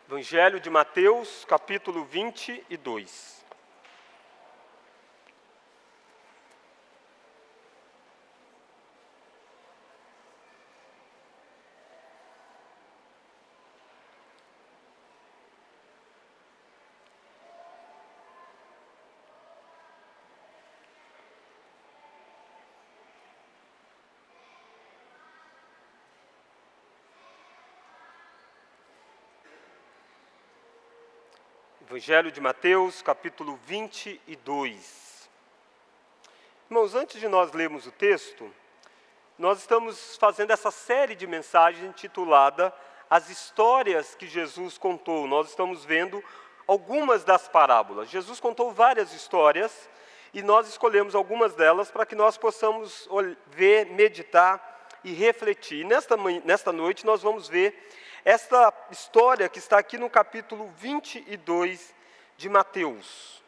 Evangelho de Mateus, capítulo 22. Evangelho de Mateus, capítulo 22. Irmãos, antes de nós lermos o texto, nós estamos fazendo essa série de mensagens intitulada As Histórias que Jesus Contou. Nós estamos vendo algumas das parábolas. Jesus contou várias histórias e nós escolhemos algumas delas para que nós possamos ver, meditar e refletir. Nesta noite nós vamos ver esta história que está aqui no capítulo 22 de Mateus.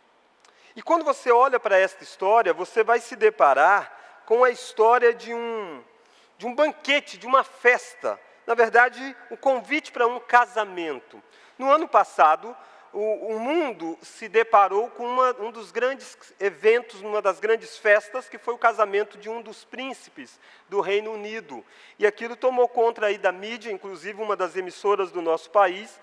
E quando você olha para esta história, você vai se deparar com a história de um banquete, de uma festa. Na verdade, um convite para um casamento. No ano passado, o mundo se deparou com um dos grandes eventos, uma das grandes festas, que foi o casamento de um dos príncipes do Reino Unido. E aquilo tomou conta aí da mídia, inclusive uma das emissoras do nosso país,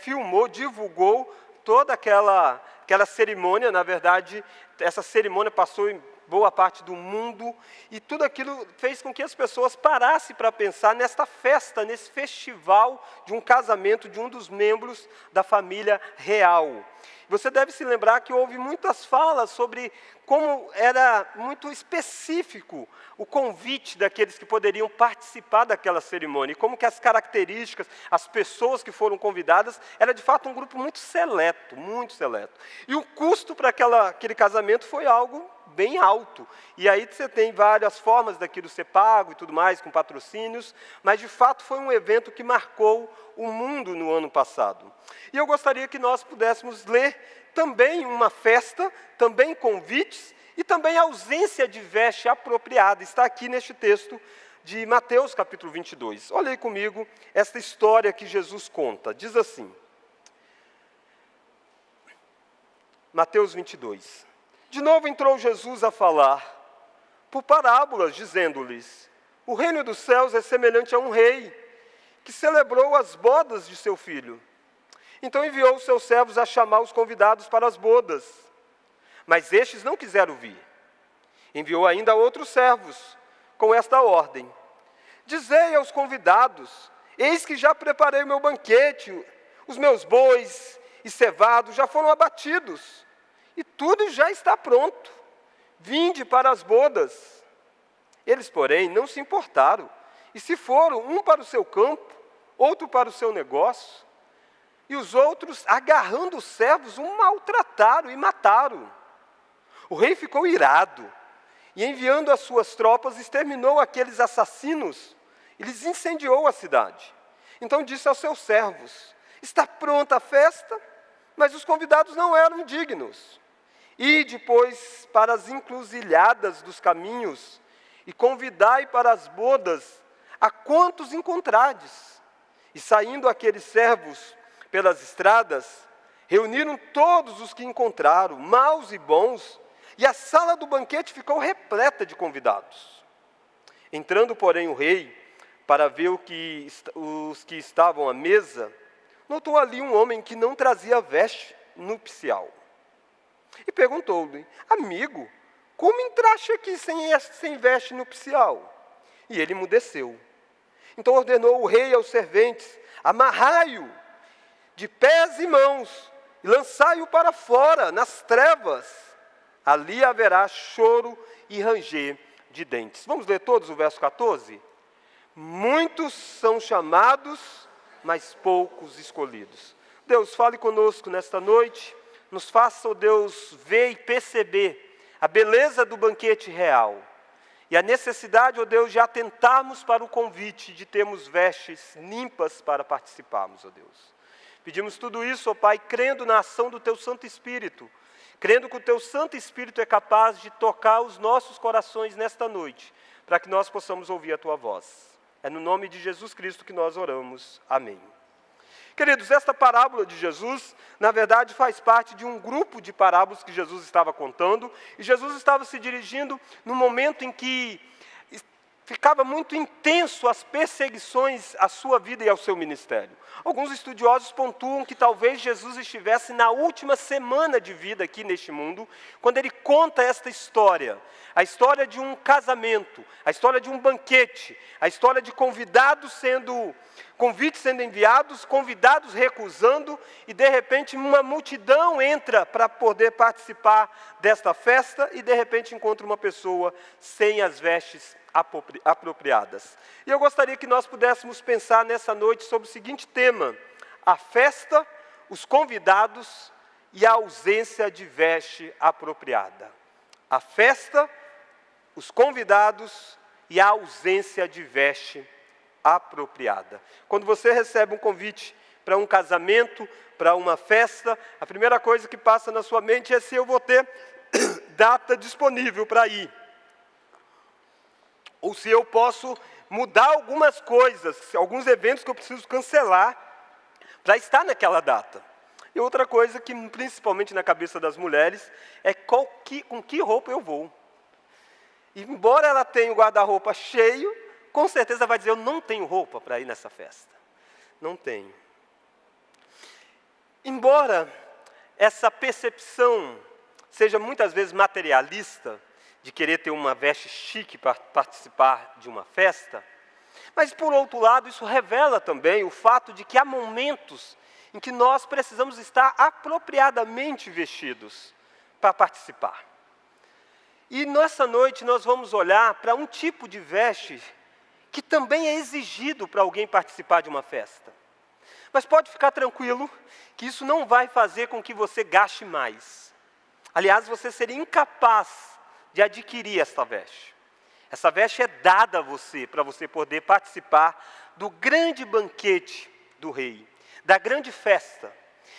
filmou, divulgou toda aquela cerimônia. Na verdade, essa cerimônia passou em boa parte do mundo, e tudo aquilo fez com que as pessoas parassem para pensar nesta festa, nesse festival de um casamento de um dos membros da família real. Você deve se lembrar que houve muitas falas sobre como era muito específico o convite daqueles que poderiam participar daquela cerimônia, e como que as características, as pessoas que foram convidadas, era de fato um grupo muito seleto, muito seleto. E o custo para aquele casamento foi algo bem alto. E aí você tem várias formas daquilo ser pago e tudo mais, com patrocínios, mas de fato foi um evento que marcou o mundo no ano passado. E eu gostaria que nós pudéssemos ler também uma festa, também convites e também ausência de veste apropriada. Está aqui neste texto de Mateus capítulo 22. Olha aí comigo esta história que Jesus conta. Diz assim, Mateus 22. De novo entrou Jesus a falar por parábolas, dizendo-lhes: o reino dos céus é semelhante a um rei que celebrou as bodas de seu filho. Então enviou os seus servos a chamar os convidados para as bodas. Mas estes não quiseram vir. Enviou ainda outros servos com esta ordem: dizei aos convidados: eis que já preparei o meu banquete, os meus bois e cevados já foram abatidos, e tudo já está pronto. Vinde para as bodas. Eles, porém, não se importaram, e se foram, um para o seu campo, outro para o seu negócio. E os outros, agarrando os servos, o maltrataram e mataram. O rei ficou irado, e enviando as suas tropas, exterminou aqueles assassinos, e lhes incendiou a cidade. Então disse aos seus servos: está pronta a festa, mas os convidados não eram dignos. Ide, pois, para as encruzilhadas dos caminhos, e convidai para as bodas a quantos encontrardes. E saindo aqueles servos pelas estradas, reuniram todos os que encontraram, maus e bons, e a sala do banquete ficou repleta de convidados. Entrando, porém, o rei, para ver os que estavam à mesa, notou ali um homem que não trazia veste nupcial. E perguntou-lhe: amigo, como entraste aqui sem veste nupcial? E ele emudeceu. Então ordenou o rei aos serventes: amarrai-o de pés e mãos, e lançai-o para fora, nas trevas. Ali haverá choro e ranger de dentes. Vamos ler todos o verso 14? Muitos são chamados, mas poucos escolhidos. Deus, fale conosco nesta noite. Nos faça, ó Deus, ver e perceber a beleza do banquete real. E a necessidade, ó Deus, de atentarmos para o convite, de termos vestes limpas para participarmos, ó Deus. Pedimos tudo isso, ó Pai, crendo na ação do Teu Santo Espírito, crendo que o Teu Santo Espírito é capaz de tocar os nossos corações nesta noite, para que nós possamos ouvir a Tua voz. É no nome de Jesus Cristo que nós oramos. Amém. Queridos, esta parábola de Jesus, na verdade, faz parte de um grupo de parábolas que Jesus estava contando, e Jesus estava se dirigindo no momento em que ficava muito intenso as perseguições à sua vida e ao seu ministério. Alguns estudiosos pontuam que talvez Jesus estivesse na última semana de vida aqui neste mundo, quando ele conta esta história. A história de um casamento, a história de um banquete, a história de convites sendo enviados, convidados recusando, e de repente uma multidão entra para poder participar desta festa, e de repente encontra uma pessoa sem as vestes apropriadas. E eu gostaria que nós pudéssemos pensar nessa noite sobre o seguinte tema: a festa, os convidados e a ausência de veste apropriada. A festa, os convidados e a ausência de veste apropriada. Quando você recebe um convite para um casamento, para uma festa, a primeira coisa que passa na sua mente é se eu vou ter data disponível para ir. Ou se eu posso mudar algumas coisas, alguns eventos que eu preciso cancelar para estar naquela data. E outra coisa que, principalmente na cabeça das mulheres, é com que roupa eu vou. E, embora ela tenha o guarda-roupa cheio, com certeza vai dizer, eu não tenho roupa para ir nessa festa. Não tenho. Embora essa percepção seja muitas vezes materialista, de querer ter uma veste chique para participar de uma festa, mas, por outro lado, isso revela também o fato de que há momentos em que nós precisamos estar apropriadamente vestidos para participar. E nessa noite nós vamos olhar para um tipo de veste que também é exigido para alguém participar de uma festa. Mas pode ficar tranquilo que isso não vai fazer com que você gaste mais. Aliás, você seria incapaz de adquirir esta veste. Essa veste é dada a você, para você poder participar do grande banquete do rei, da grande festa.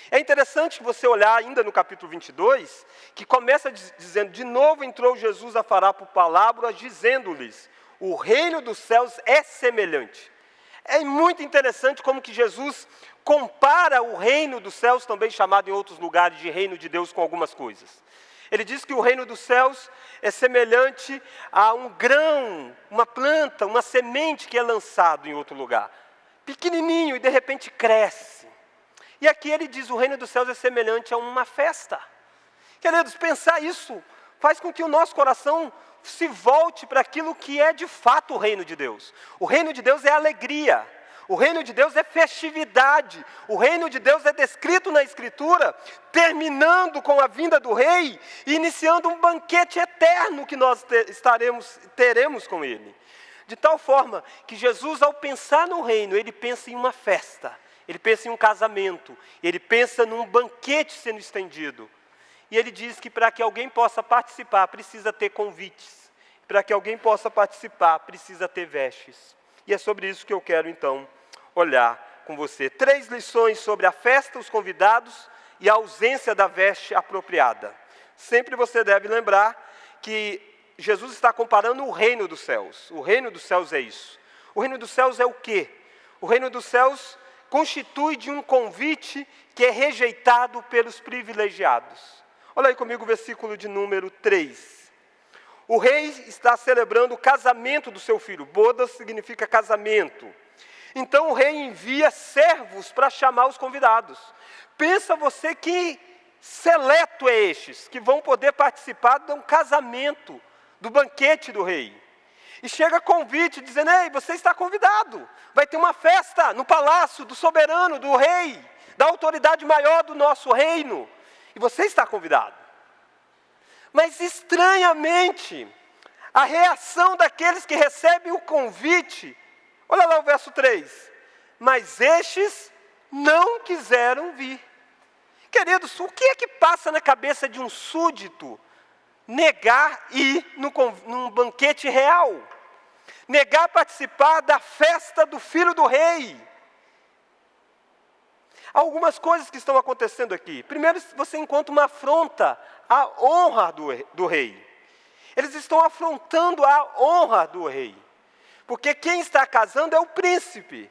É interessante você olhar ainda no capítulo 22, que começa dizendo, de novo entrou Jesus a falar por palavras, dizendo-lhes, o reino dos céus é semelhante. É muito interessante como que Jesus compara o reino dos céus, também chamado em outros lugares de reino de Deus, com algumas coisas. Ele diz que o reino dos céus é semelhante a um grão, uma planta, uma semente que é lançado em outro lugar. Pequenininho e de repente cresce. E aqui ele diz, o reino dos céus é semelhante a uma festa. Queridos, pensar isso faz com que o nosso coração se volte para aquilo que é de fato o reino de Deus. O reino de Deus é alegria. O reino de Deus é festividade, o reino de Deus é descrito na Escritura, terminando com a vinda do rei e iniciando um banquete eterno que nós teremos com ele. De tal forma que Jesus, ao pensar no reino, ele pensa em uma festa, ele pensa em um casamento, ele pensa num banquete sendo estendido. E ele diz que para que alguém possa participar, precisa ter convites. Para que alguém possa participar, precisa ter vestes. E é sobre isso que eu quero, então, olhar com você. 3 lições sobre a festa, os convidados e a ausência da veste apropriada. Sempre você deve lembrar que Jesus está comparando o reino dos céus. O reino dos céus é isso. O reino dos céus é o quê? O reino dos céus constitui de um convite que é rejeitado pelos privilegiados. Olha aí comigo o versículo de número 3. O rei está celebrando o casamento do seu filho. Bodas significa casamento. Então o rei envia servos para chamar os convidados. Pensa você que seleto é estes, que vão poder participar de um casamento, do banquete do rei. E chega convite dizendo, ei, você está convidado. Vai ter uma festa no palácio do soberano, do rei, da autoridade maior do nosso reino. E você está convidado. Mas estranhamente, a reação daqueles que recebem o convite, olha lá o verso 3, mas estes não quiseram vir. Queridos, o que é que passa na cabeça de um súdito negar ir num banquete real? Negar participar da festa do filho do rei? Há algumas coisas que estão acontecendo aqui. Primeiro, você encontra uma afronta à honra do rei. Eles estão afrontando a honra do rei. Porque quem está casando é o príncipe.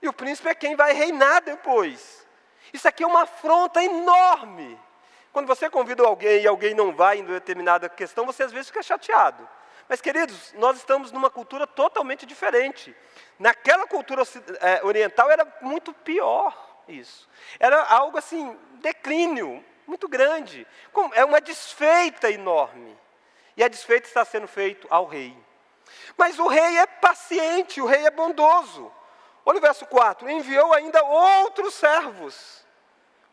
E o príncipe é quem vai reinar depois. Isso aqui é uma afronta enorme. Quando você convida alguém e alguém não vai em determinada questão, você às vezes fica chateado. Mas, queridos, nós estamos numa cultura totalmente diferente. Naquela cultura oriental era muito pior isso. Era algo assim, declínio muito grande. É uma desfeita enorme. E a desfeita está sendo feita ao rei. Mas o rei é paciente, o rei é bondoso. Olha o verso 4. Enviou ainda outros servos,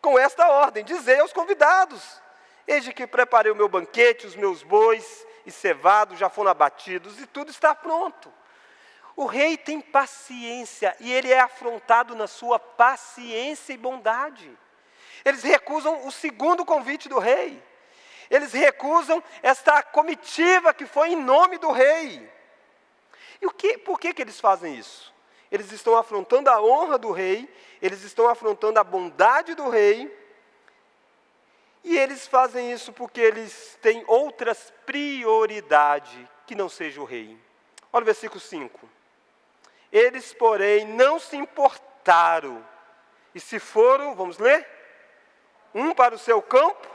com esta ordem: dizei aos convidados: eis de que preparei o meu banquete, os meus bois e cevados já foram abatidos, e tudo está pronto. O rei tem paciência, e ele é afrontado na sua paciência e bondade. Eles recusam o segundo convite do rei. Eles recusam esta comitiva que foi em nome do rei. E por que eles fazem isso? Eles estão afrontando a honra do rei, eles estão afrontando a bondade do rei, e eles fazem isso porque eles têm outras prioridades que não seja o rei. Olha o versículo 5. Eles, porém, não se importaram, e se foram, vamos ler? Um para o seu campo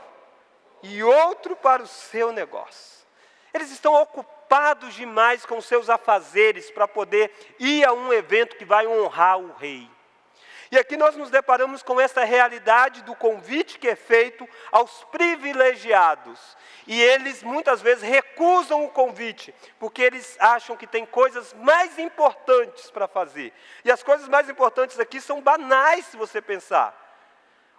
e outro para o seu negócio. Eles estão ocupados demais com seus afazeres para poder ir a um evento que vai honrar o rei. E aqui nós nos deparamos com essa realidade do convite que é feito aos privilegiados. E eles muitas vezes recusam o convite, porque eles acham que tem coisas mais importantes para fazer. E as coisas mais importantes aqui são banais, se você pensar.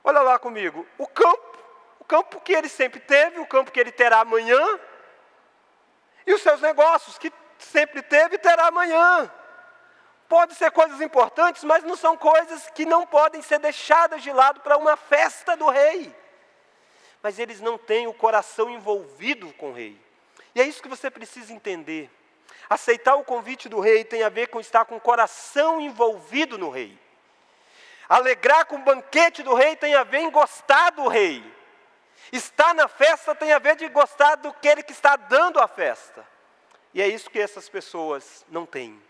Olha lá comigo, o campo que ele sempre teve, o campo que ele terá amanhã, e os seus negócios que sempre teve e terá amanhã. Pode ser coisas importantes, mas não são coisas que não podem ser deixadas de lado para uma festa do rei. Mas eles não têm o coração envolvido com o rei. E é isso que você precisa entender. Aceitar o convite do rei tem a ver com estar com o coração envolvido no rei. Alegrar com o banquete do rei tem a ver em gostar do rei. Estar na festa tem a ver de gostar do que ele que está dando a festa. E é isso que essas pessoas não têm.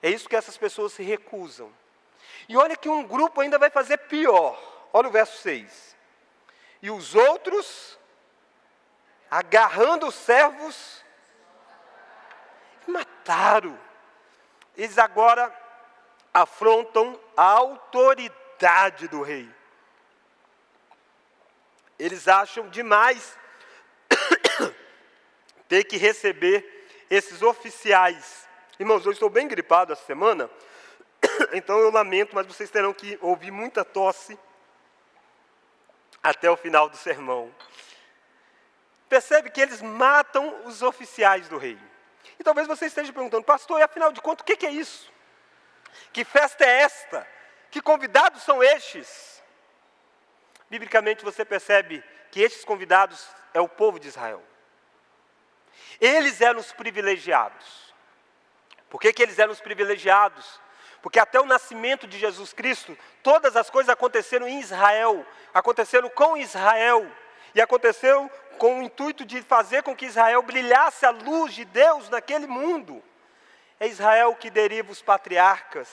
É isso que essas pessoas se recusam. E olha que um grupo ainda vai fazer pior. Olha o verso 6. E os outros, agarrando os servos, mataram. Eles agora afrontam a autoridade do rei. Eles acham demais ter que receber esses oficiais. Irmãos, eu estou bem gripado essa semana, então eu lamento, mas vocês terão que ouvir muita tosse até o final do sermão. Percebe que eles matam os oficiais do rei. E talvez você esteja perguntando: pastor, e afinal de contas, o que é isso? Que festa é esta? Que convidados são estes? Biblicamente você percebe que estes convidados é o povo de Israel. Eles eram os privilegiados. Por que eles eram os privilegiados? Porque até o nascimento de Jesus Cristo, todas as coisas aconteceram em Israel, aconteceram com Israel, e aconteceu com o intuito de fazer com que Israel brilhasse a luz de Deus naquele mundo. É Israel que deriva os patriarcas,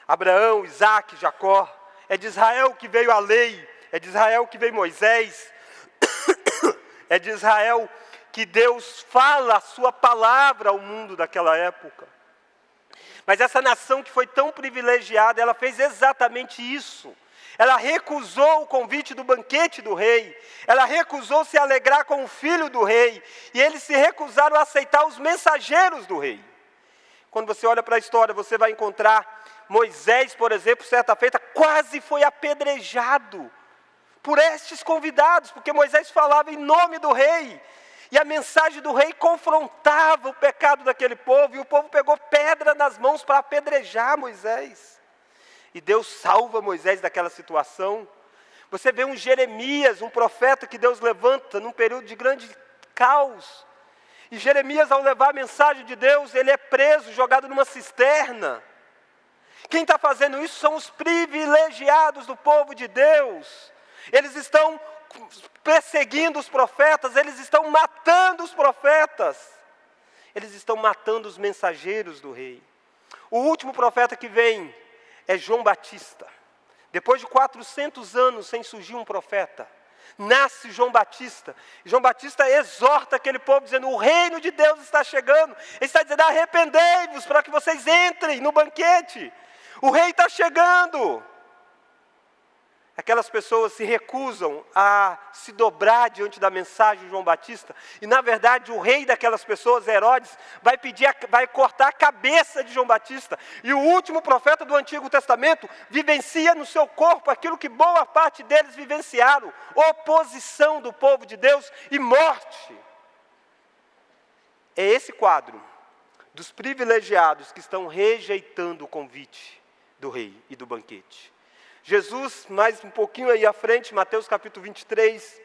Abraão, Isaque, Jacó. É de Israel que veio a lei, é de Israel que veio Moisés, é de Israel que Deus fala a sua palavra ao mundo daquela época. Mas essa nação que foi tão privilegiada, ela fez exatamente isso. Ela recusou o convite do banquete do rei. Ela recusou se alegrar com o filho do rei. E eles se recusaram a aceitar os mensageiros do rei. Quando você olha para a história, você vai encontrar Moisés, por exemplo, certa feita, quase foi apedrejado por estes convidados, porque Moisés falava em nome do rei. E a mensagem do rei confrontava o pecado daquele povo, e o povo pegou pedra nas mãos para apedrejar Moisés. E Deus salva Moisés daquela situação. Você vê um Jeremias, um profeta que Deus levanta num período de grande caos. E Jeremias, ao levar a mensagem de Deus, ele é preso, jogado numa cisterna. Quem está fazendo isso são os privilegiados do povo de Deus. Eles estão perseguindo os profetas, eles estão matando os profetas, eles estão matando os mensageiros do rei. O último profeta que vem é João Batista. Depois de 400 anos sem surgir um profeta, nasce João Batista. João Batista exorta aquele povo dizendo: o reino de Deus está chegando. Ele está dizendo: arrependei-vos para que vocês entrem no banquete. O rei está chegando. Aquelas pessoas se recusam a se dobrar diante da mensagem de João Batista. E na verdade o rei daquelas pessoas, Herodes, vai cortar a cabeça de João Batista. E o último profeta do Antigo Testamento vivencia no seu corpo aquilo que boa parte deles vivenciaram: oposição do povo de Deus e morte. É esse quadro dos privilegiados que estão rejeitando o convite do rei e do banquete. Jesus, mais um pouquinho aí à frente, Mateus capítulo 23,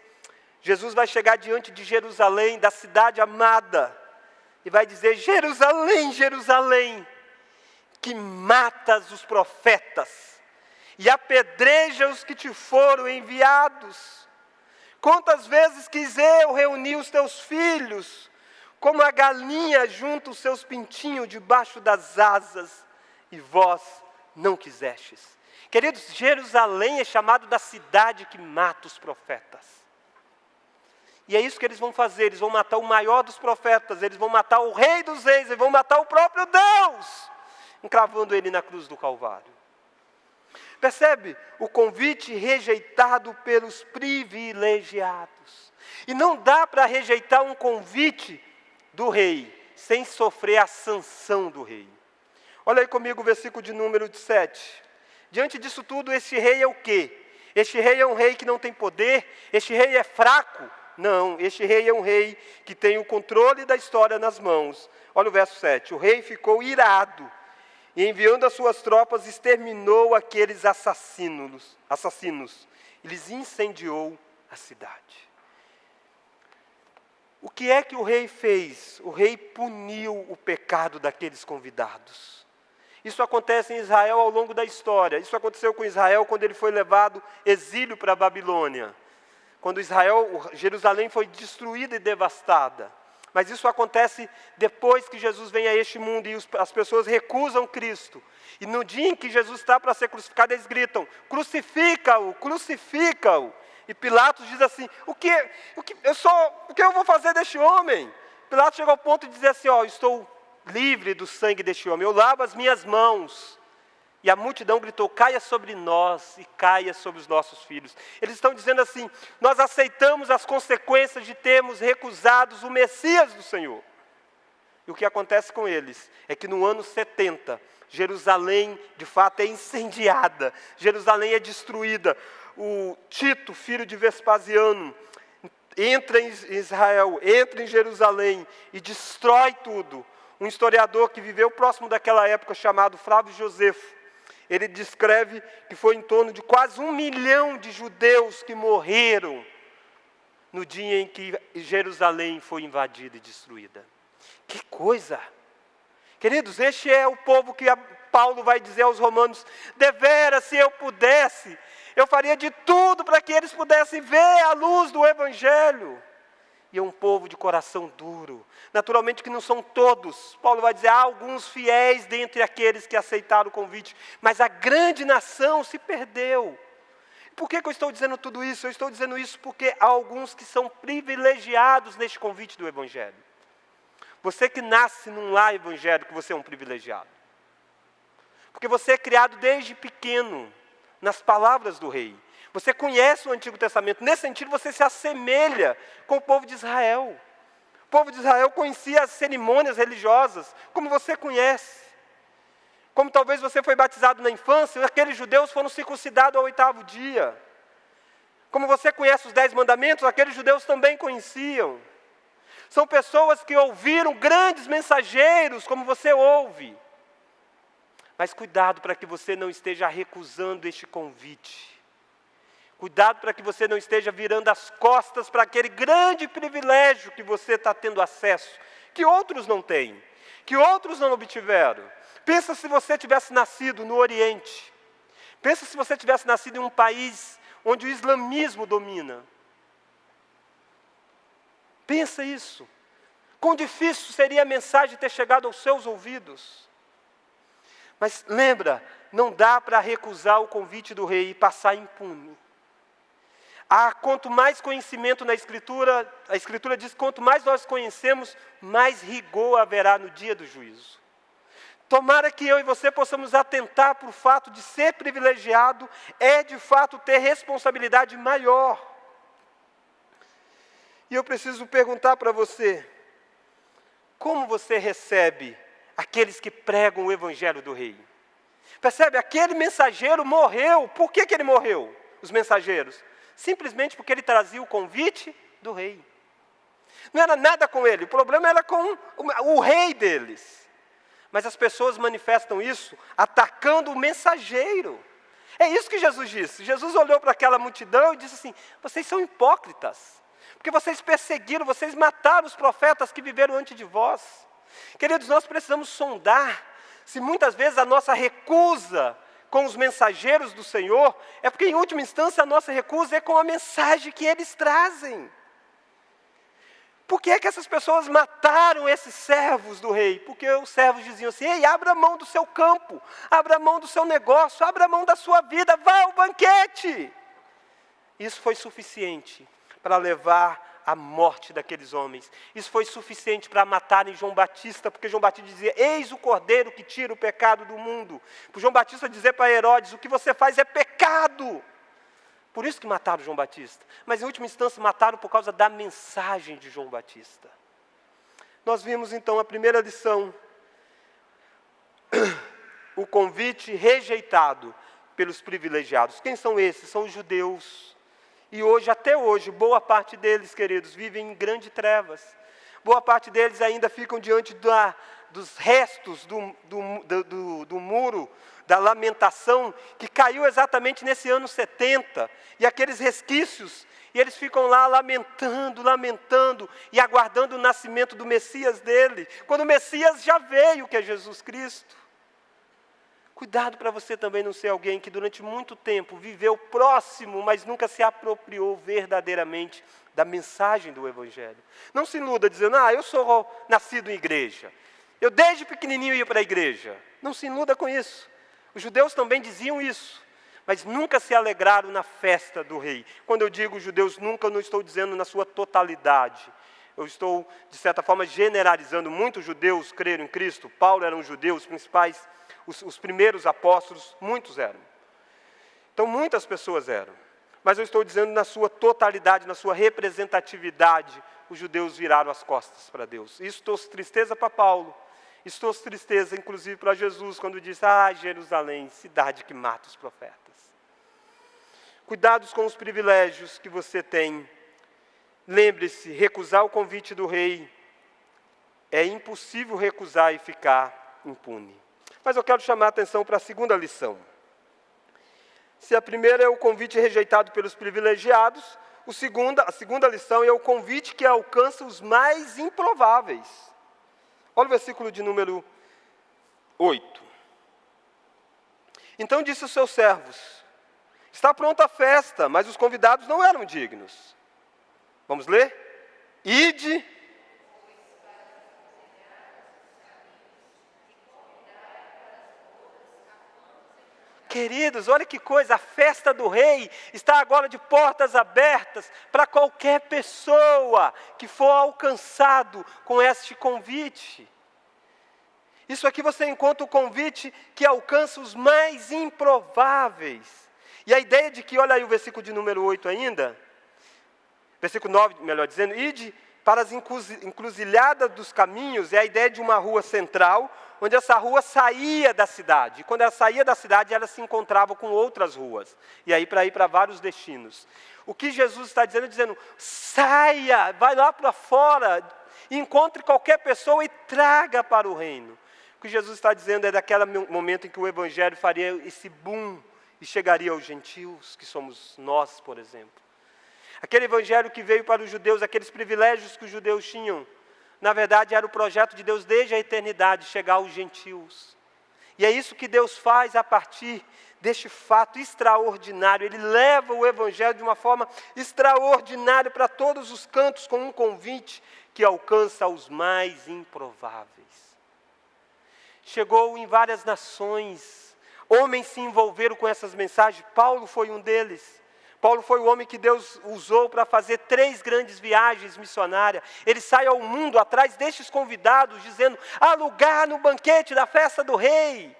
Jesus vai chegar diante de Jerusalém, da cidade amada, e vai dizer: Jerusalém, Jerusalém, que matas os profetas, e apedreja os que te foram enviados. Quantas vezes quis eu reunir os teus filhos, como a galinha junta os seus pintinhos debaixo das asas, e vós não quisestes. Queridos, Jerusalém é chamado da cidade que mata os profetas. E é isso que eles vão fazer: eles vão matar o maior dos profetas, eles vão matar o rei dos reis, eles vão matar o próprio Deus, encravando ele na cruz do Calvário. Percebe o convite rejeitado pelos privilegiados. E não dá para rejeitar um convite do rei sem sofrer a sanção do rei. Olha aí comigo o versículo de número 7. Diante disso tudo, este rei é o quê? Este rei é um rei que não tem poder? Este rei é fraco? Não, este rei é um rei que tem o controle da história nas mãos. Olha o verso 7. O rei ficou irado e, enviando as suas tropas, exterminou aqueles assassinos. E lhes incendiou a cidade. O que é que o rei fez? O rei puniu o pecado daqueles convidados. Isso acontece em Israel ao longo da história. Isso aconteceu com Israel quando ele foi levado exílio para a Babilônia. Quando Jerusalém foi destruída e devastada. Mas isso acontece depois que Jesus vem a este mundo e as pessoas recusam Cristo. E no dia em que Jesus está para ser crucificado, eles gritam: crucifica-o, crucifica-o. E Pilatos diz assim: o que eu vou fazer deste homem? Pilatos chega ao ponto de dizer assim: estou livre do sangue deste homem, eu lavo as minhas mãos. E a multidão gritou: caia sobre nós e caia sobre os nossos filhos. Eles estão dizendo assim: nós aceitamos as consequências de termos recusado o Messias do Senhor. E o que acontece com eles é que no ano 70, Jerusalém de fato é incendiada, Jerusalém é destruída. O Tito, filho de Vespasiano, entra em Israel, entra em Jerusalém e destrói tudo. Um historiador que viveu próximo daquela época, chamado Flávio Josefo, ele descreve que foi em torno de quase 1 milhão de judeus que morreram no dia em que Jerusalém foi invadida e destruída. Que coisa! Queridos, este é o povo que Paulo vai dizer aos romanos: deveras, se eu pudesse, eu faria de tudo para que eles pudessem ver a luz do Evangelho. E é um povo de coração duro. Naturalmente que não são todos. Paulo vai dizer: há alguns fiéis dentre aqueles que aceitaram o convite. Mas a grande nação se perdeu. Por que eu estou dizendo tudo isso? Eu estou dizendo isso porque há alguns que são privilegiados neste convite do Evangelho. Você que nasce num lar evangélico, você é um privilegiado. Porque você é criado desde pequeno nas palavras do rei. Você conhece o Antigo Testamento. Nesse sentido, você se assemelha com o povo de Israel. O povo de Israel conhecia as cerimônias religiosas, como você conhece. Como talvez você foi batizado na infância, aqueles judeus foram circuncidados ao 8º dia. Como você conhece os 10 mandamentos, aqueles judeus também conheciam. São pessoas que ouviram grandes mensageiros, como você ouve. Mas cuidado para que você não esteja recusando este convite. Cuidado para que você não esteja virando as costas para aquele grande privilégio que você está tendo acesso, que outros não têm, que outros não obtiveram. Pensa se você tivesse nascido no Oriente. Pensa se você tivesse nascido em um país onde o islamismo domina. Pensa isso. Quão difícil seria a mensagem ter chegado aos seus ouvidos. Mas lembra, não dá para recusar o convite do rei e passar impune. Quanto mais conhecimento na Escritura, a Escritura diz que quanto mais nós conhecemos, mais rigor haverá no dia do juízo. Tomara que eu e você possamos atentar para o fato de ser privilegiado, de fato ter responsabilidade maior. E eu preciso perguntar para você, como você recebe aqueles que pregam o Evangelho do Rei? Percebe? Aquele mensageiro morreu. Por que ele morreu? Os mensageiros. Simplesmente porque ele trazia o convite do rei. Não era nada com ele, o problema era com o rei deles. Mas as pessoas manifestam isso atacando o mensageiro. É isso que Jesus disse. Jesus olhou para aquela multidão e disse assim: vocês são hipócritas, porque vocês perseguiram, vocês mataram os profetas que viveram antes de vós. Queridos, nós precisamos sondar se muitas vezes a nossa recusa com os mensageiros do Senhor é porque, em última instância, a nossa recusa é com a mensagem que eles trazem. Por que é que essas pessoas mataram esses servos do rei? Porque os servos diziam assim: ei, abra mão do seu campo, abra mão do seu negócio, abra mão da sua vida, vá ao banquete. Isso foi suficiente para levar à morte daqueles homens. Isso foi suficiente para matarem João Batista, porque João Batista dizia: eis o cordeiro que tira o pecado do mundo. Para João Batista dizer para Herodes: o que você faz é pecado. Por isso que mataram João Batista. Mas em última instância mataram por causa da mensagem de João Batista. Nós vimos então a primeira lição. O convite rejeitado pelos privilegiados. Quem são esses? São os judeus. E hoje, até hoje, boa parte deles, queridos, vivem em grandes trevas. Boa parte deles ainda ficam diante dos restos do muro, da lamentação, que caiu exatamente nesse ano 70. E aqueles resquícios, e eles ficam lá lamentando, e aguardando o nascimento do Messias dele. Quando o Messias já veio, que é Jesus Cristo. Cuidado para você também não ser alguém que durante muito tempo viveu próximo, mas nunca se apropriou verdadeiramente da mensagem do Evangelho. Não se iluda dizendo: eu sou nascido em igreja. Eu desde pequenininho ia para a igreja. Não se iluda com isso. Os judeus também diziam isso, mas nunca se alegraram na festa do rei. Quando eu digo judeus nunca, eu não estou dizendo na sua totalidade. Eu estou, de certa forma, generalizando. Muitos judeus creram em Cristo. Paulo era um judeu, os principais, os primeiros apóstolos, muitos eram. Então, muitas pessoas eram. Mas eu estou dizendo na sua totalidade, na sua representatividade, os judeus viraram as costas para Deus. Isso trouxe tristeza para Paulo. Isso trouxe tristeza, inclusive, para Jesus, quando disse: Jerusalém, cidade que mata os profetas. Cuidados com os privilégios que você tem. Lembre-se, recusar o convite do rei é impossível recusar e ficar impune. Mas eu quero chamar a atenção para a segunda lição. Se a primeira é o convite rejeitado pelos privilegiados, a segunda lição é o convite que alcança os mais improváveis. Olha o versículo de número 8. Então disse aos seus servos: está pronta a festa, mas os convidados não eram dignos. Vamos ler? Ide. Queridos, olha que coisa, a festa do rei está agora de portas abertas para qualquer pessoa que for alcançado com este convite. Isso aqui você encontra o convite que alcança os mais improváveis. E a ideia de que, olha aí o versículo de número 8 ainda, versículo 9, melhor dizendo: ide para as encruzilhadas dos caminhos, é a ideia de uma rua central, onde essa rua saía da cidade. E quando ela saía da cidade, ela se encontrava com outras ruas. E aí para ir para vários destinos. O que Jesus está dizendo, saia, vai lá para fora, encontre qualquer pessoa e traga para o reino. O que Jesus está dizendo é daquele momento em que o Evangelho faria esse boom e chegaria aos gentios, que somos nós, por exemplo. Aquele Evangelho que veio para os judeus, aqueles privilégios que os judeus tinham, na verdade, era o projeto de Deus desde a eternidade, chegar aos gentios. E é isso que Deus faz a partir deste fato extraordinário. Ele leva o Evangelho de uma forma extraordinária para todos os cantos, com um convite que alcança os mais improváveis. chegou em várias nações. Homens se envolveram com essas mensagens. Paulo foi um deles. Paulo foi o homem que Deus usou para fazer 3 grandes viagens missionárias. Ele sai ao mundo atrás destes convidados, dizendo: há lugar no banquete da festa do rei.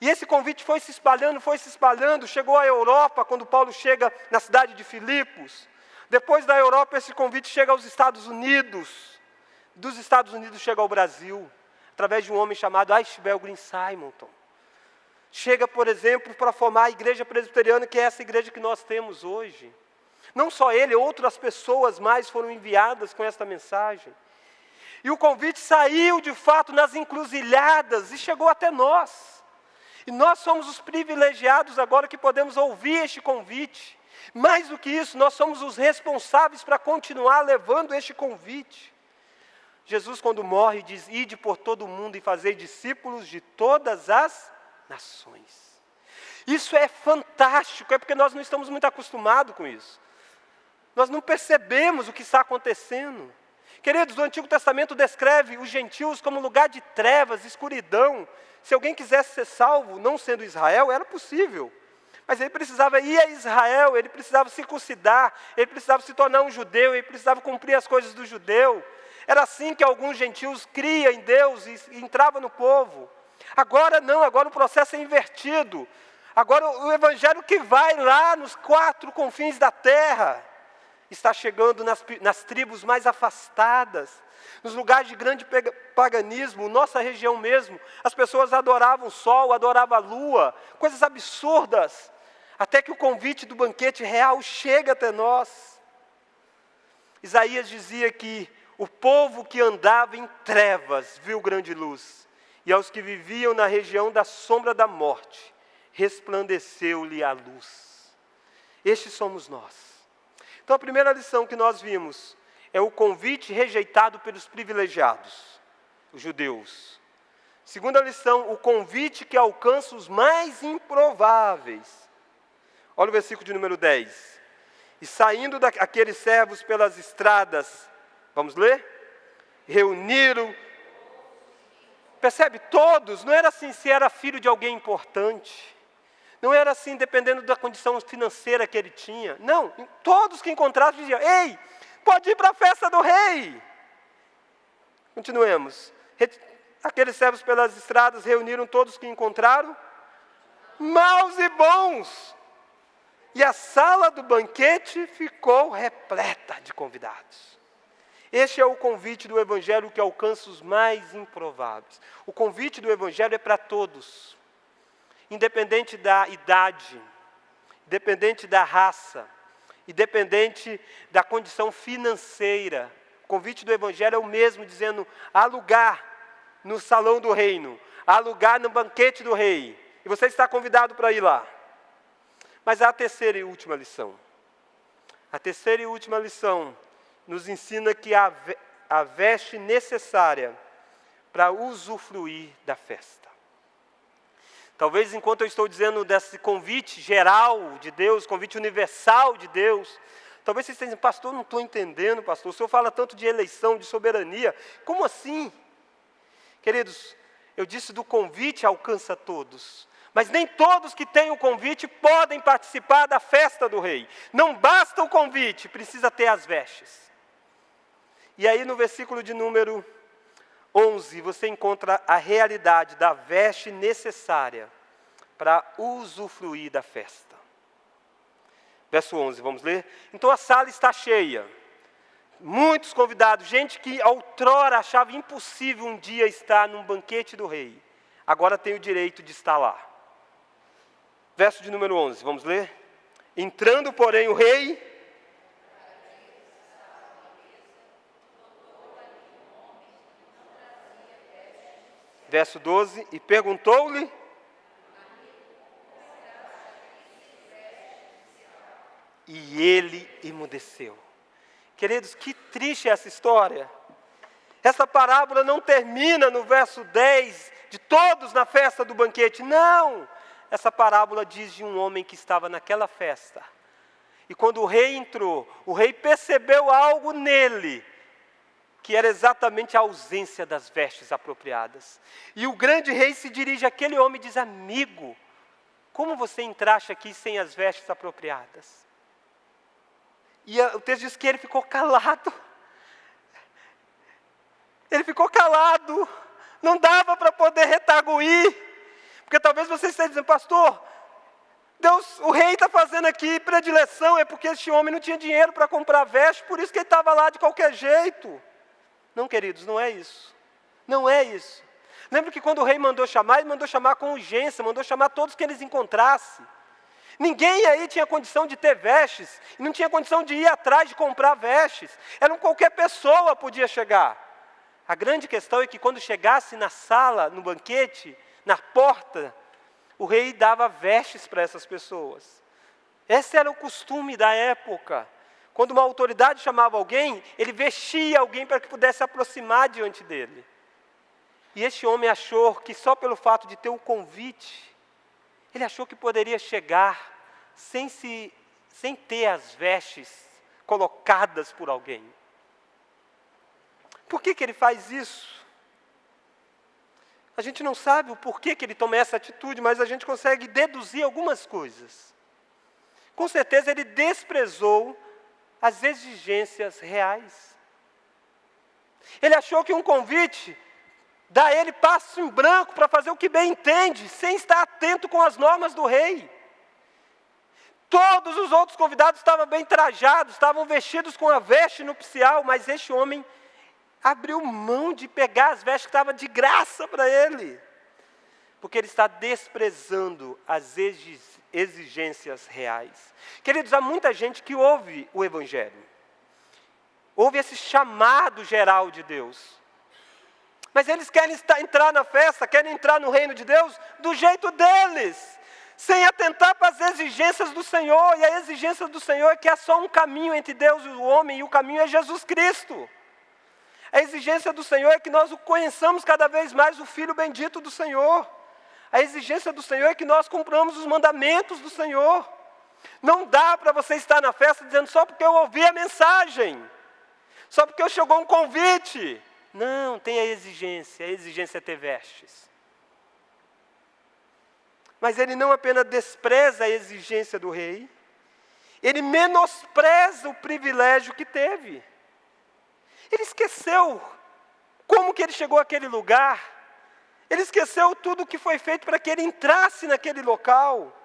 E esse convite foi se espalhando, chegou à Europa, quando Paulo chega na cidade de Filipos. Depois da Europa, esse convite chega aos Estados Unidos. Dos Estados Unidos chega ao Brasil, através de um homem chamado Ashbel Green Simonton. Chega, por exemplo, para formar a igreja presbiteriana, que é essa igreja que nós temos hoje. Não só ele, outras pessoas mais foram enviadas com esta mensagem. E o convite saiu, de fato, nas encruzilhadas e chegou até nós. E nós somos os privilegiados agora que podemos ouvir este convite. Mais do que isso, nós somos os responsáveis para continuar levando este convite. Jesus, quando morre, diz: ide por todo o mundo e fazei discípulos de todas as nações. Isso é fantástico, é porque nós não estamos muito acostumados com isso. Nós não percebemos o que está acontecendo. Queridos, o Antigo Testamento descreve os gentios como lugar de trevas, escuridão. Se alguém quisesse ser salvo, não sendo Israel, era possível. Mas ele precisava ir a Israel, ele precisava circuncidar, ele precisava se tornar um judeu, ele precisava cumprir as coisas do judeu. Era assim que alguns gentios criam em Deus e entravam no povo. Agora não, agora o processo é invertido. Agora o evangelho que vai lá nos 4 confins da terra está chegando nas tribos mais afastadas, nos lugares de grande paganismo, nossa região mesmo. As pessoas adoravam o sol, adoravam a lua, coisas absurdas, até que o convite do banquete real chega até nós. Isaías dizia que o povo que andava em trevas viu grande luz, e aos que viviam na região da sombra da morte, resplandeceu-lhe a luz. Estes somos nós. Então a primeira lição que nós vimos é o convite rejeitado pelos privilegiados, os judeus. Segunda lição, o convite que alcança os mais improváveis. Olha o versículo de número 10. E saindo aqueles servos pelas estradas, vamos ler? Reuniram. Percebe? Todos, não era assim se era filho de alguém importante. Não era assim dependendo da condição financeira que ele tinha. Não, todos que encontraram diziam: ei, pode ir para a festa do rei. Continuemos. Aqueles servos pelas estradas reuniram todos que encontraram, maus e bons. E a sala do banquete ficou repleta de convidados. Este é o convite do Evangelho que alcança os mais improváveis. O convite do Evangelho é para todos, independente da idade, independente da raça, independente da condição financeira. O convite do Evangelho é o mesmo, dizendo: há lugar no salão do reino, há lugar no banquete do rei, e você está convidado para ir lá. Mas há a terceira e última lição. A terceira e última lição nos ensina que há a veste necessária para usufruir da festa. Talvez enquanto eu estou dizendo desse convite geral de Deus, convite universal de Deus, talvez vocês estejam dizendo: pastor, não estou entendendo, pastor, o senhor fala tanto de eleição, de soberania, como assim? Queridos, eu disse do convite alcança todos, mas nem todos que têm o convite podem participar da festa do rei. Não basta o convite, precisa ter as vestes. E aí no versículo de número 11, você encontra a realidade da veste necessária para usufruir da festa. Verso 11, vamos ler? Então a sala está cheia, muitos convidados, gente que outrora achava impossível um dia estar num banquete do rei, agora tem o direito de estar lá. Verso de número 11, vamos ler? Entrando, porém, o rei... Verso 12, e perguntou-lhe... E ele emudeceu. Queridos, que triste essa história. Essa parábola não termina no verso 10, de todos na festa do banquete. Não! Essa parábola diz de um homem que estava naquela festa. E quando o rei entrou, o rei percebeu algo nele. que era exatamente a ausência das vestes apropriadas. E o grande rei se dirige àquele homem e diz: amigo, como você entraste aqui sem as vestes apropriadas? E o texto diz que ele ficou calado. Ele ficou calado. Não dava para poder retaguir. Porque talvez você esteja dizendo: pastor, Deus, o rei está fazendo aqui predileção, é porque este homem não tinha dinheiro para comprar veste, por isso que ele estava lá de qualquer jeito. Não, queridos, não é isso. Não é isso. Lembra que quando o rei mandou chamar, ele mandou chamar com urgência, mandou chamar todos que eles encontrassem. Ninguém aí tinha condição de ter vestes, e não tinha condição de ir atrás de comprar vestes. Qualquer pessoa podia chegar. A grande questão é que quando chegasse na sala, no banquete, na porta, o rei dava vestes para essas pessoas. Esse era o costume da época. Quando uma autoridade chamava alguém, ele vestia alguém para que pudesse se aproximar diante dele. E este homem achou que só pelo fato de ter um convite, ele achou que poderia chegar sem ter as vestes colocadas por alguém. Por que ele faz isso? A gente não sabe o porquê que ele toma essa atitude, mas a gente consegue deduzir algumas coisas. Com certeza ele desprezou as exigências reais. Ele achou que um convite dá a ele passo em branco para fazer o que bem entende, sem estar atento com as normas do rei. Todos os outros convidados estavam bem trajados, estavam vestidos com a veste nupcial, mas este homem abriu mão de pegar as vestes que estavam de graça para ele, porque ele está desprezando as exigências reais. Queridos, há muita gente que ouve o Evangelho, ouve esse chamado geral de Deus, mas eles querem entrar na festa, querem entrar no reino de Deus do jeito deles, sem atentar para as exigências do Senhor. E a exigência do Senhor é que há só um caminho entre Deus e o homem, e o caminho é Jesus Cristo. A exigência do Senhor é que nós o conheçamos cada vez mais, o Filho bendito do Senhor. A exigência do Senhor é que nós cumpramos os mandamentos do Senhor. Não dá para você estar na festa dizendo: só porque eu ouvi a mensagem, só porque chegou um convite. Não, tem a exigência é ter vestes. Mas ele não apenas despreza a exigência do rei, ele menospreza o privilégio que teve. Ele esqueceu como que ele chegou àquele lugar. Ele esqueceu tudo o que foi feito para que ele entrasse naquele local.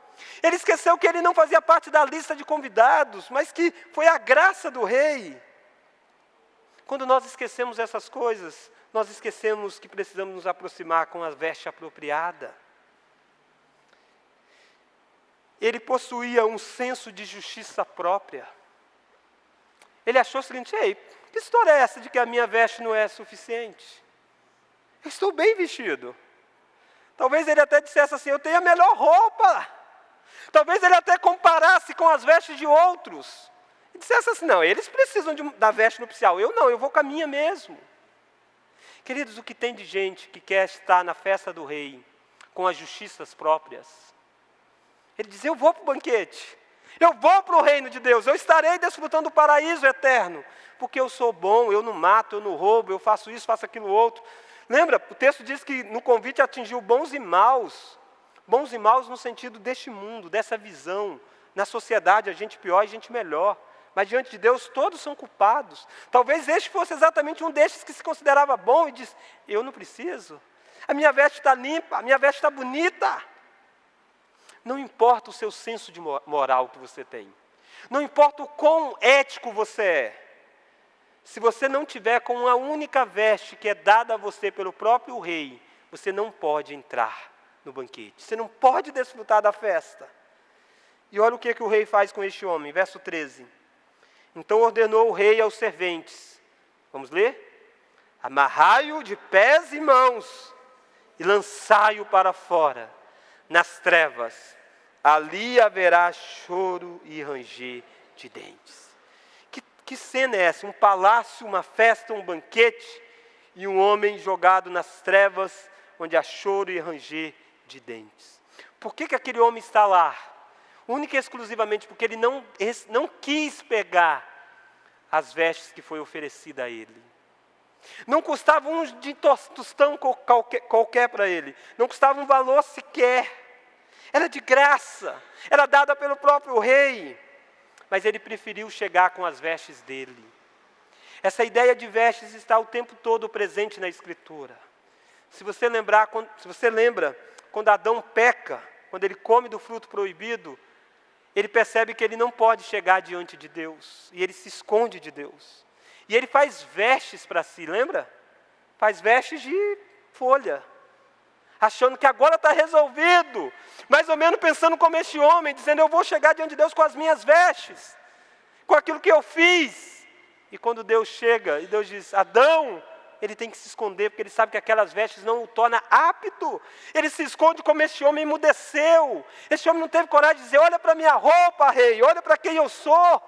Ele esqueceu que ele não fazia parte da lista de convidados, mas que foi a graça do rei. Quando nós esquecemos essas coisas, nós esquecemos que precisamos nos aproximar com a veste apropriada. Ele possuía um senso de justiça própria. Ele achou o seguinte: ei, que história é essa de que a minha veste não é suficiente? Eu estou bem vestido. Talvez ele até dissesse assim: eu tenho a melhor roupa. Talvez ele até comparasse com as vestes de outros. E dissesse assim: não, eles precisam da veste nupcial. Eu não, eu vou com a minha mesmo. Queridos, o que tem de gente que quer estar na festa do rei com as justiças próprias? Ele diz: eu vou para o banquete. Eu vou para o reino de Deus, eu estarei desfrutando do paraíso eterno, porque eu sou bom, eu não mato, eu não roubo, eu faço isso, faço aquilo outro. Lembra, o texto diz que no convite atingiu bons e maus no sentido deste mundo, dessa visão. Na sociedade, a gente pior e a gente melhor, mas diante de Deus todos são culpados. Talvez este fosse exatamente um destes que se considerava bom e diz: eu não preciso, a minha veste está limpa, a minha veste está bonita. Não importa o seu senso de moral que você tem. Não importa o quão ético você é. Se você não tiver com uma única veste que é dada a você pelo próprio rei, você não pode entrar no banquete. Você não pode desfrutar da festa. E olha o que o rei faz com este homem. Verso 13. Então ordenou o rei aos serventes. Vamos ler? Amarrai-o de pés e mãos e lançai-o para fora, nas trevas. Ali haverá choro e ranger de dentes. Que cena é essa? Um palácio, uma festa, um banquete e um homem jogado nas trevas, onde há choro e ranger de dentes. Por que aquele homem está lá? Única e exclusivamente porque ele não quis pegar as vestes que foi oferecida a ele. Não custava um de tostão qualquer para ele. Não custava um valor sequer. Era de graça. Era dada pelo próprio rei. Mas ele preferiu chegar com as vestes dele. Essa ideia de vestes está o tempo todo presente na Escritura. Se você lembra, quando Adão peca, quando ele come do fruto proibido, ele percebe que ele não pode chegar diante de Deus. E ele se esconde de Deus. E ele faz vestes para si, lembra? Faz vestes de folha. Achando que agora está resolvido. Mais ou menos pensando como este homem, dizendo, eu vou chegar diante de Deus com as minhas vestes. Com aquilo que eu fiz. E quando Deus chega, e Deus diz, Adão, ele tem que se esconder, porque ele sabe que aquelas vestes não o tornam apto. Ele se esconde como este homem emudeceu. Este homem não teve coragem de dizer, olha para a minha roupa, rei, olha para quem eu sou.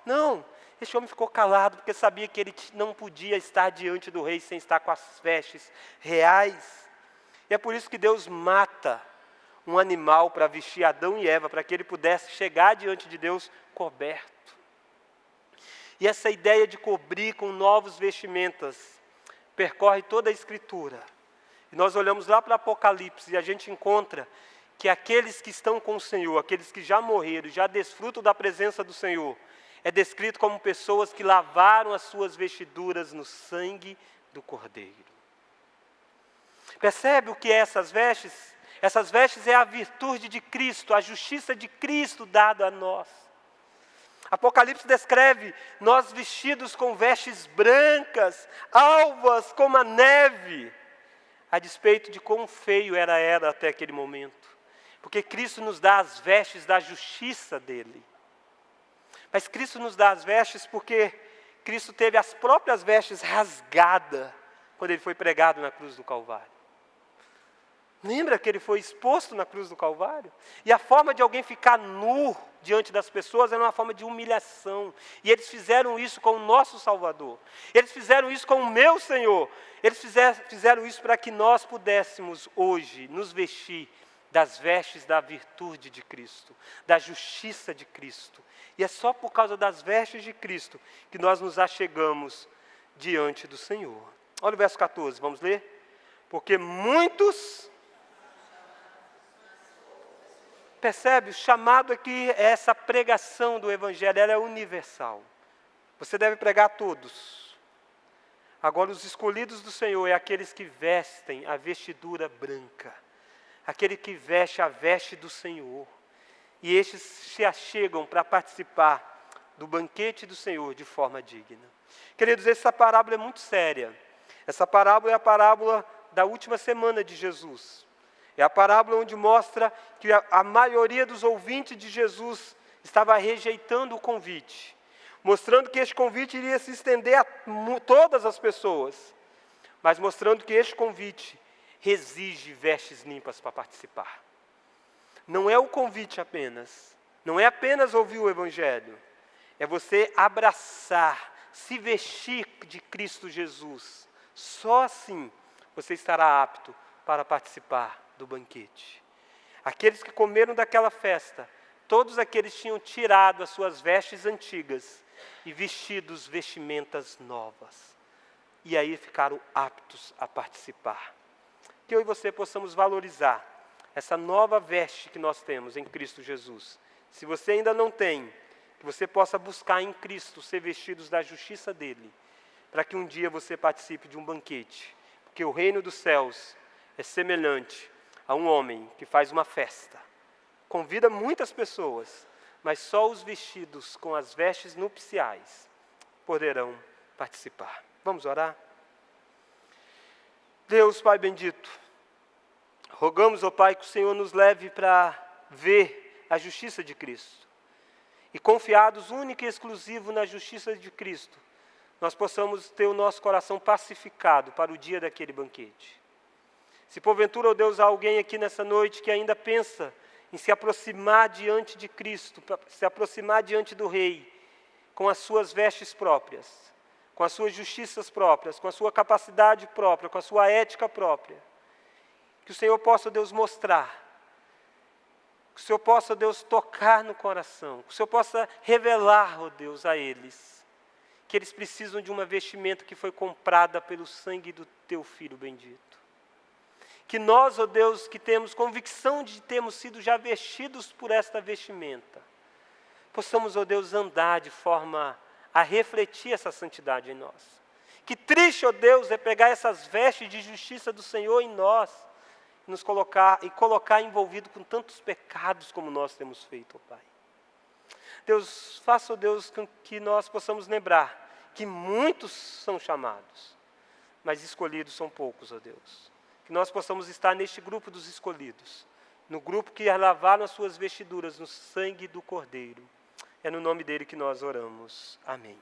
Não, este homem ficou calado, porque sabia que ele não podia estar diante do rei sem estar com as vestes reais. E é por isso que Deus mata um animal para vestir Adão e Eva, para que ele pudesse chegar diante de Deus coberto. E essa ideia de cobrir com novos vestimentas percorre toda a Escritura. E nós olhamos lá para Apocalipse e a gente encontra que aqueles que estão com o Senhor, aqueles que já morreram, já desfrutam da presença do Senhor, é descrito como pessoas que lavaram as suas vestiduras no sangue do Cordeiro. Percebe o que é essas vestes? Essas vestes é a virtude de Cristo, a justiça de Cristo dada a nós. Apocalipse descreve nós vestidos com vestes brancas, alvas como a neve, a despeito de quão feio era até aquele momento. Porque Cristo nos dá as vestes da justiça dele. Mas Cristo nos dá as vestes porque Cristo teve as próprias vestes rasgadas quando ele foi pregado na cruz do Calvário. Lembra que ele foi exposto na cruz do Calvário? E a forma de alguém ficar nu diante das pessoas era uma forma de humilhação. E eles fizeram isso com o nosso Salvador. Eles fizeram isso com o meu Senhor. Eles fizeram isso para que nós pudéssemos hoje nos vestir das vestes da virtude de Cristo, da justiça de Cristo. E é só por causa das vestes de Cristo que nós nos achegamos diante do Senhor. Olha o verso 14, vamos ler? Porque muitos... Percebe? O chamado aqui é essa pregação do Evangelho, ela é universal. Você deve pregar a todos. Agora, os escolhidos do Senhor é aqueles que vestem a vestidura branca. Aquele que veste a veste do Senhor. E estes se achegam para participar do banquete do Senhor de forma digna. Queridos, essa parábola é muito séria. Essa parábola é a parábola da última semana de Jesus. É a parábola onde mostra que a maioria dos ouvintes de Jesus estava rejeitando o convite, mostrando que este convite iria se estender a todas as pessoas, mas mostrando que este convite exige vestes limpas para participar. Não é o convite apenas, não é apenas ouvir o Evangelho, é você abraçar, se vestir de Cristo Jesus. Só assim você estará apto para participar do banquete. Aqueles que comeram daquela festa, todos aqueles tinham tirado as suas vestes antigas e vestidos vestimentas novas. E aí ficaram aptos a participar. Que eu e você possamos valorizar essa nova veste que nós temos em Cristo Jesus. Se você ainda não tem, que você possa buscar em Cristo ser vestidos da justiça dele, para que um dia você participe de um banquete. Porque o reino dos céus é semelhante a um homem que faz uma festa, convida muitas pessoas, mas só os vestidos com as vestes nupciais poderão participar. Vamos orar? Deus, Pai bendito, rogamos, ó Pai, que o Senhor nos leve para ver a justiça de Cristo. E confiados única e exclusivo na justiça de Cristo, nós possamos ter o nosso coração pacificado para o dia daquele banquete. Se porventura, ó Deus, há alguém aqui nessa noite que ainda pensa em se aproximar diante de Cristo, se aproximar diante do Rei, com as suas vestes próprias, com as suas justiças próprias, com a sua capacidade própria, com a sua ética própria, que o Senhor possa, Deus, mostrar, que o Senhor possa, Deus, tocar no coração, que o Senhor possa revelar, ó Deus, a eles, porque eles precisam de uma vestimenta que foi comprada pelo sangue do teu Filho bendito. Que nós, ó Deus, que temos convicção de termos sido já vestidos por esta vestimenta, possamos, ó Deus, andar de forma a refletir essa santidade em nós. Que triste, ó Deus, é pegar essas vestes de justiça do Senhor em nós, nos colocar envolvido com tantos pecados como nós temos feito, ó Pai. Deus, faça, ó Deus, com que nós possamos lembrar que muitos são chamados, mas escolhidos são poucos, ó Deus. Que nós possamos estar neste grupo dos escolhidos, no grupo que lavaram as suas vestiduras no sangue do Cordeiro. É no nome dele que nós oramos. Amém.